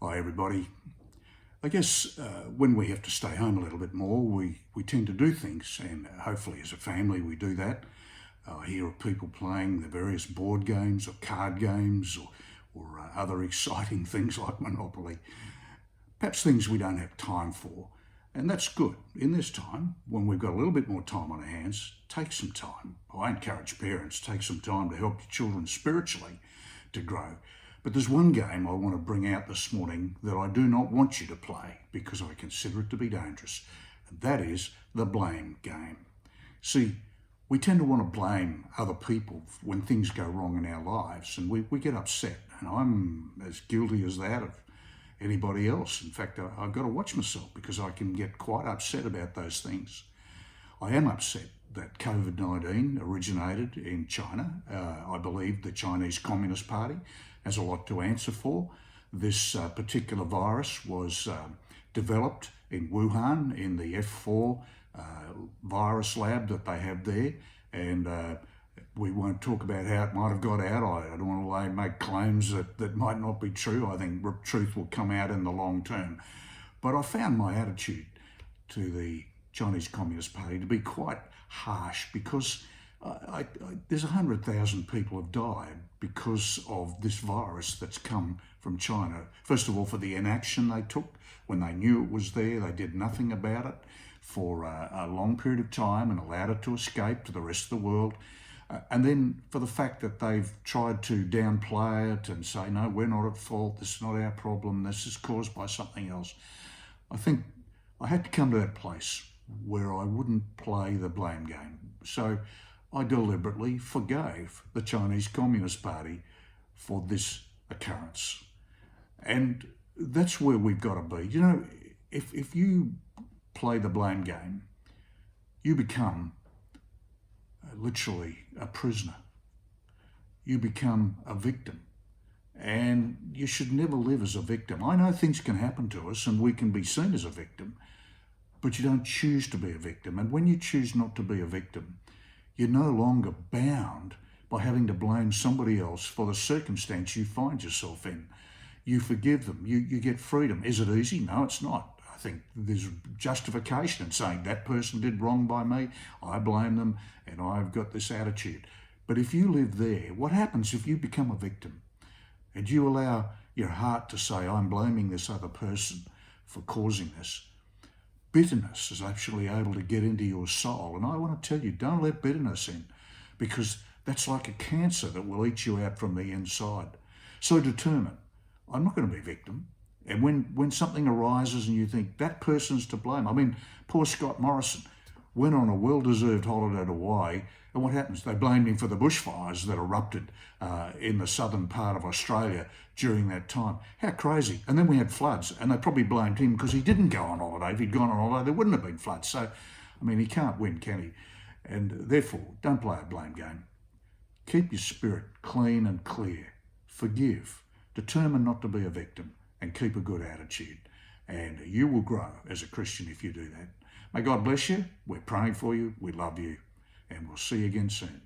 Hi everybody. I guess when we have to stay home a little bit more, we tend to do things, and hopefully as a family we do that. I hear of people playing the various board games or card games or other exciting things like Monopoly. Perhaps things we don't have time for, and that's good. In this time, when we've got a little bit more time on our hands, take some time. I encourage parents, take some time to help your children spiritually to grow. But there's one game I want to bring out this morning that I do not want you to play because I consider it to be dangerous, and that is the blame game. See, we tend to want to blame other people when things go wrong in our lives, and we get upset, and I'm as guilty as that of anybody else. In fact, I've got to watch myself because I can get quite upset about those things. I am upset that COVID-19 originated in China. I believe the Chinese Communist Party has a lot to answer for. This particular virus was developed in Wuhan in the F4 virus lab that they have there, and we won't talk about how it might have got out. I don't want to make claims that might not be true. I think truth will come out in the long term. But I found my attitude to the Chinese Communist Party to be quite harsh because there's 100,000 people have died because of this virus that's come from China. First of all, for the inaction they took when they knew it was there. They did nothing about it for a long period of time and allowed it to escape to the rest of the world. And then for the fact that they've tried to downplay it and say, no, we're not at fault, this is not our problem, this is caused by something else. I think I had to come to that place where I wouldn't play the blame game. So I deliberately forgave the Chinese Communist Party for this occurrence. And that's where we've got to be. You know, if you play the blame game, you become literally a prisoner. You become a victim. And you should never live as a victim. I know things can happen to us and we can be seen as a victim, but you don't choose to be a victim. And when you choose not to be a victim, you're no longer bound by having to blame somebody else for the circumstance you find yourself in. You forgive them, you get freedom. Is it easy? No, it's not. I think there's justification in saying that person did wrong by me, I blame them, and I've got this attitude. But if you live there, what happens if you become a victim and you allow your heart to say, I'm blaming this other person for causing this? Bitterness is actually able to get into your soul. And I want to tell you, don't let bitterness in, because that's like a cancer that will eat you out from the inside. So determine, I'm not going to be a victim. And when something arises and you think that person's to blame, I mean, poor Scott Morrison went on a well-deserved holiday to Hawaii, and what happens? They blamed him for the bushfires that erupted in the southern part of Australia during that time. How crazy. And then we had floods, and they probably blamed him because he didn't go on holiday. If he'd gone on holiday, there wouldn't have been floods. So, I mean, he can't win, can he? And therefore, don't play a blame game. Keep your spirit clean and clear. Forgive. Determine not to be a victim, and keep a good attitude. And you will grow as a Christian if you do that. May God bless you. We're praying for you. We love you. And we'll see you again soon.